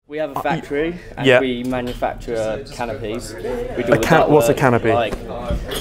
We have a factory and yeah. we manufacture canopies. We do What's a canopy? Like,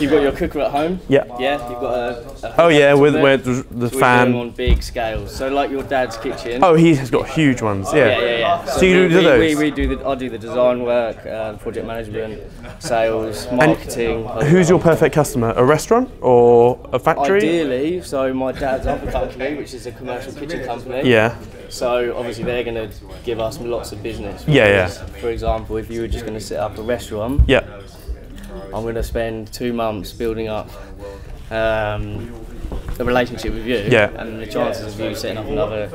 you've got your cooker at home. Yeah. Yeah. You've got a oh yeah, with where the so fan. We do them on big scales. So like your dad's kitchen. Oh, he has got huge ones. Yeah. Yeah. So you do those? We do I do the design work, project management, sales, marketing. Who's your perfect customer? A restaurant or a factory? Ideally, so my dad's other company, which is a commercial kitchen company. Yeah. So obviously they're going to give us lots of business. Yeah. For example, if you were just going to set up a restaurant, yeah. I'm going to spend 2 months building up a relationship with you, yeah. and the chances of you setting up another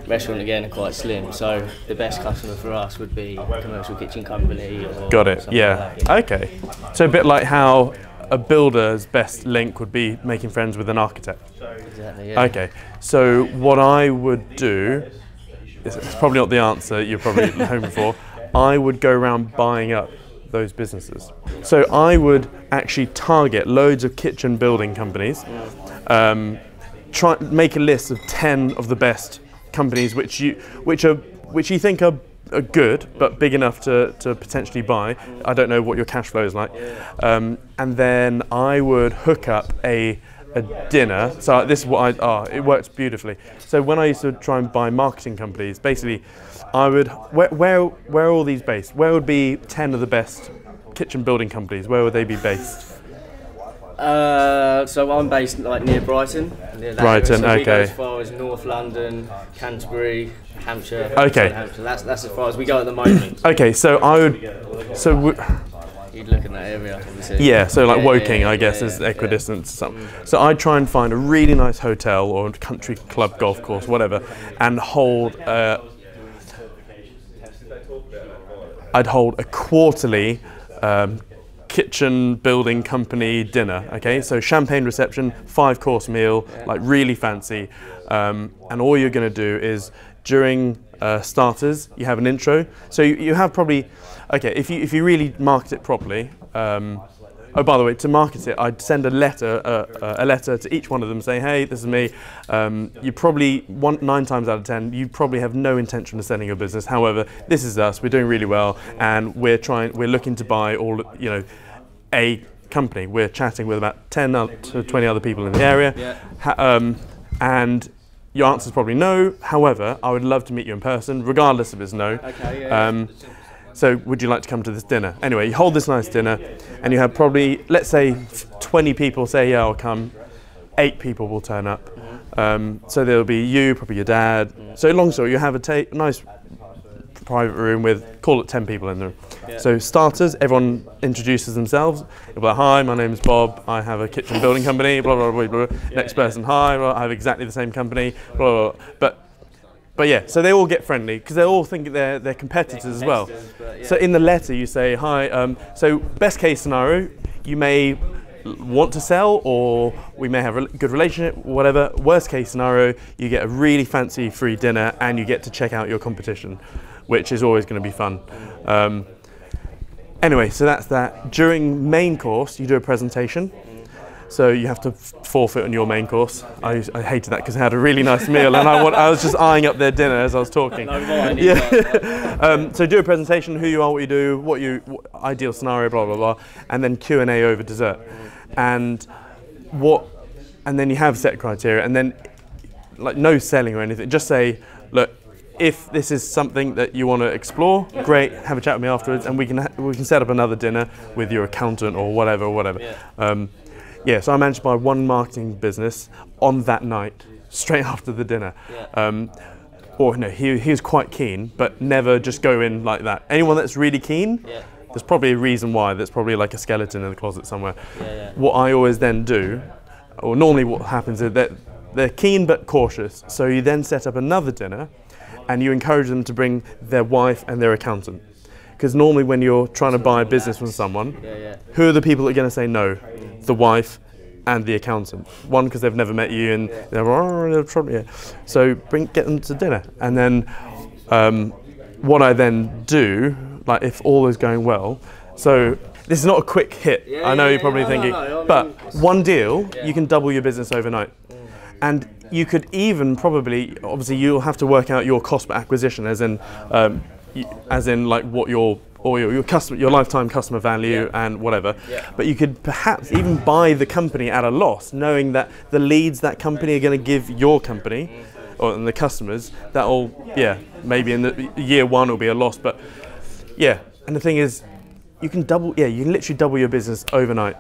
restaurant again are quite slim. So the best customer for us would be a commercial kitchen company. Or got it. Yeah. Like that, yeah. Okay. So a bit like how a builder's best link would be making friends with an architect. Exactly, yeah. Okay, so what I would do, it's probably not the answer you're probably hoping for, I would go around buying up those businesses. So I would actually target loads of kitchen building companies, try make a list of 10 of the best companies which you think are good but big enough to potentially buy. I don't know what your cash flow is like, and then I would hook up a dinner. So this is what it works beautifully. So when I used to try and buy marketing companies, basically I would where are all these based? Where would be 10 of the best kitchen building companies? Where would they be based? So I'm based like near Brighton. Brighton, so we go okay. as far as North London, Canterbury, Hampshire. Okay. Hampshire. That's as far as we go at the moment. Okay, so I would. You'd look in that area, obviously. Yeah, so like Woking, I guess, is equidistant to something. So I'd try and find a really nice hotel or a country club, golf course, whatever, and I'd hold a quarterly kitchen building company dinner. Okay, so champagne reception, 5-course meal, like really fancy, and all you're going to do is during starters you have an intro. So you have probably, okay, if you really market it properly. Oh, by the way, to market it, I'd send a letter to each one of them saying, "Hey, this is me." You probably 9 times out of 10, you probably have no intention of selling your business. However, this is us. We're doing really well, and we're looking to buy a company. We're chatting with about 10 to 20 other people in the area, and your answer is probably no. However, I would love to meet you in person, regardless if it's no. Okay, so would you like to come to this dinner? Anyway, you hold this nice dinner and you have probably, let's say 20 people say, yeah, I'll come. 8 people will turn up. So there'll be you, probably your dad. So long story, you have a nice private room with, call it 10 people in the room. Yeah. So starters, everyone introduces themselves. You'll be like, hi, my name's Bob. I have a kitchen building company, blah, blah, blah, blah. Next person, hi, well, I have exactly the same company, blah, blah, blah. But yeah, so they all get friendly because they all think they're competitors as well. Yeah. So in the letter you say, hi, so best case scenario, you may want to sell or we may have a good relationship, whatever. Worst case scenario, you get a really fancy free dinner and you get to check out your competition, which is always going to be fun. Anyway, so that's that. During main course, you do a presentation. So you have to forfeit on your main course. I hated that because I had a really nice meal and I was just eyeing up their dinner as I was talking. So do a presentation, who you are, what you do, what ideal scenario, blah, blah, blah, and then Q&A over dessert. And then you have set criteria and then like no selling or anything, just say, look, if this is something that you want to explore, great, have a chat with me afterwards and we can set up another dinner with your accountant or whatever. Yeah, so I managed to buy one marketing business on that night, straight after the dinner. He was quite keen, but never just go in like that. Anyone that's really keen, there's probably a reason why. There's probably like a skeleton in the closet somewhere. What I always then do, or normally what happens is that they're keen but cautious. So you then set up another dinner and you encourage them to bring their wife and their accountant. Because normally when you're trying to buy a business from someone, who are the people that are going to say no? The wife and the accountant. One, because they've never met you and so get them to dinner. And then what I then do, like if all is going well, so this is not a quick hit. I know you're probably thinking, but one deal, you can double your business overnight. And you could even probably, obviously you'll have to work out your cost per acquisition, as in as in like what your lifetime customer value and whatever. But you could perhaps even buy the company at a loss, knowing that the leads that company are going to give your company or the customers, that'll maybe in the year one will be a loss, but and the thing is, you can literally double your business overnight.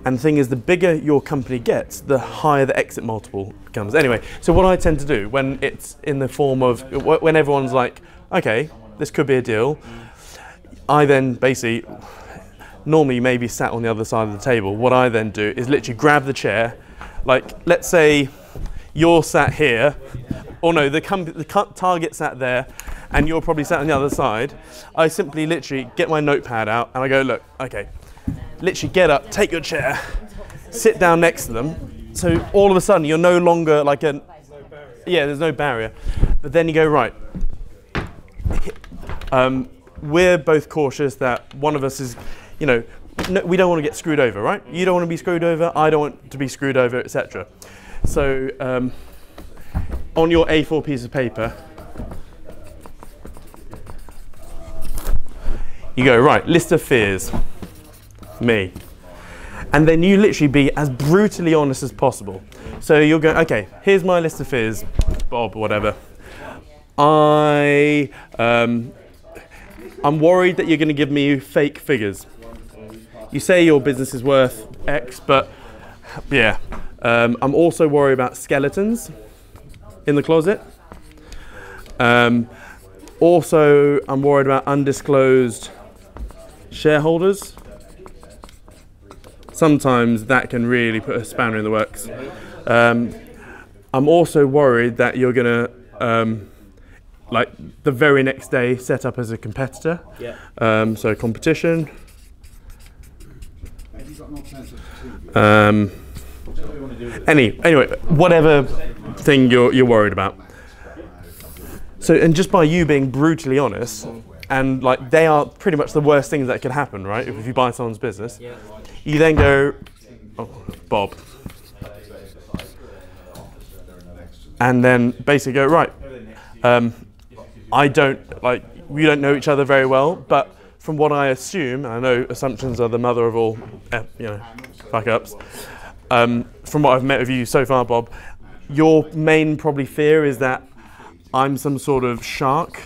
And the thing is, the bigger your company gets, the higher the exit multiple becomes. Anyway, so what I tend to do when it's in the form of, when everyone's like, okay, this could be a deal, I then basically, normally maybe sat on the other side of the table, what I then do is literally grab the chair, like let's say you're sat here, or no, the target sat there, and you're probably sat on the other side. I simply literally get my notepad out and I go, look, okay, literally get up, take your chair, sit down next to them. So all of a sudden you're no longer like there's no barrier. But then you go, right, we're both cautious that one of us is, we don't want to get screwed over, right? You don't want to be screwed over, I don't want to be screwed over, etc. So on your A4 piece of paper, you go, right, list of fears, me. And then you literally be as brutally honest as possible. So you'll go, okay, here's my list of fears, Bob, whatever. I'm worried that you're going to give me fake figures. You say your business is worth X, but I'm also worried about skeletons in the closet. Also, I'm worried about undisclosed shareholders. Sometimes that can really put a spanner in the works. I'm also worried that you're going to, like the very next day, set up as a competitor. So competition. Anyway, whatever thing you're worried about. So, and just by you being brutally honest, and like they are pretty much the worst things that could happen, right? If you buy someone's business, you then go, oh, Bob, and then basically go, right. We don't know each other very well, but from what I assume, and I know assumptions are the mother of all, fuck ups. From what I've met with you so far, Bob, your main probably fear is that I'm some sort of shark.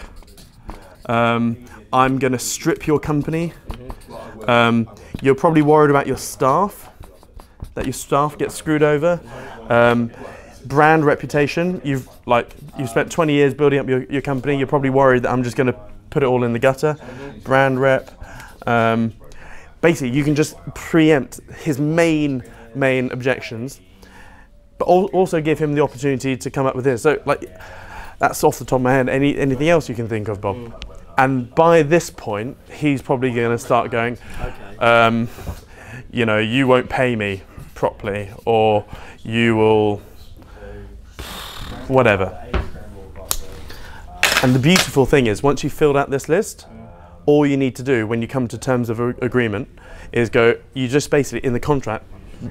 I'm going to strip your company. You're probably worried about your staff, that your staff get screwed over. Brand reputation. You've spent 20 years building up your company. You're probably worried that I'm just going to put it all in the gutter. Brand rep. Basically, you can just preempt his main objections, but also give him the opportunity to come up with his. So, like, that's off the top of my head. Anything else you can think of, Bob? And by this point, he's probably going to start going, you won't pay me properly, or you will, whatever. And the beautiful thing is, once you've filled out this list, all you need to do when you come to terms of agreement is you just basically, in the contract,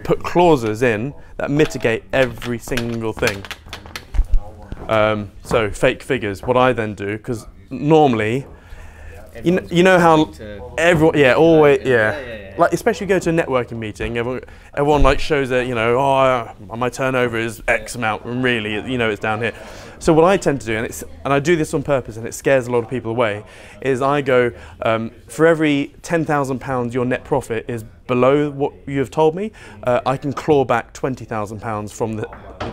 put clauses in that mitigate every single thing. So fake figures, what I then do, because normally, you know how everyone, like especially go to a networking meeting, everyone like shows that, my turnover is X amount, and really, it's down here. So what I tend to do, and I do this on purpose, and it scares a lot of people away, is I go, for every £10,000 your net profit is below what you have told me, I can claw back £20,000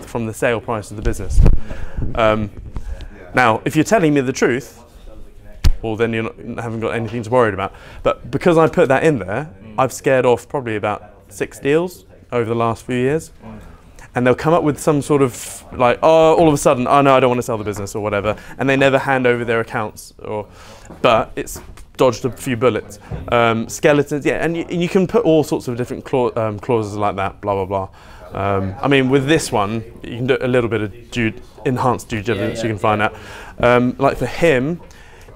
from the sale price of the business. Now, if you're telling me the truth, well, then you haven't got anything to worry about. But because I put that in there, I've scared off probably about 6 deals over the last few years. And they'll come up with some sort of like, all of a sudden, no, I don't want to sell the business or whatever, and they never hand over their accounts. But it's dodged a few bullets. Skeletons, and you can put all sorts of different clauses like that, blah blah blah. I mean, with this one, you can do a little bit of enhanced due diligence. You can find out. Like for him,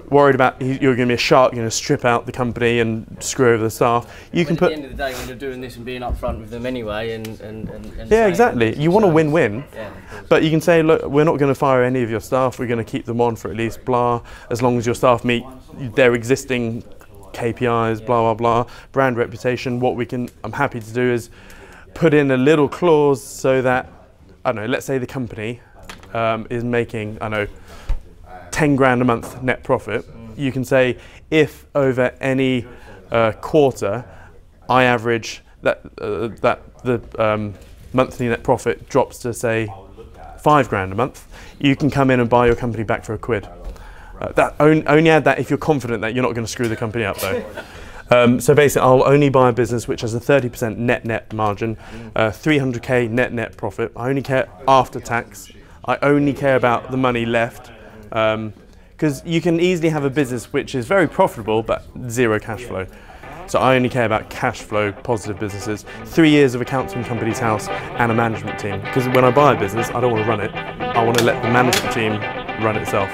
worried about you're going to be a shark, you're going to strip out the company and screw over the staff. You can put. At the end of the day, when you're doing this and being upfront with them anyway, and yeah, exactly. You want to win-win. Yeah, but you can say, look, we're not going to fire any of your staff. We're going to keep them on for at least blah, as long as your staff meet their existing KPIs, blah blah blah, brand reputation. What I'm happy to do is put in a little clause so that, I don't know, let's say the company is making, I don't know, 10 grand a month net profit. You can say, if over any quarter I average that the monthly net profit drops to, say, 5 grand a month, you can come in and buy your company back for £1. Only add that if you're confident that you're not going to screw the company up, though. So basically, I'll only buy a business which has a 30% net margin, 300k net profit. I only care after tax. I only care about the money left, because you can easily have a business which is very profitable but zero cash flow. So I only care about cash flow positive businesses. 3 years of accounts in company's house and a management team. Because when I buy a business, I don't want to run it. I want to let the management team run itself.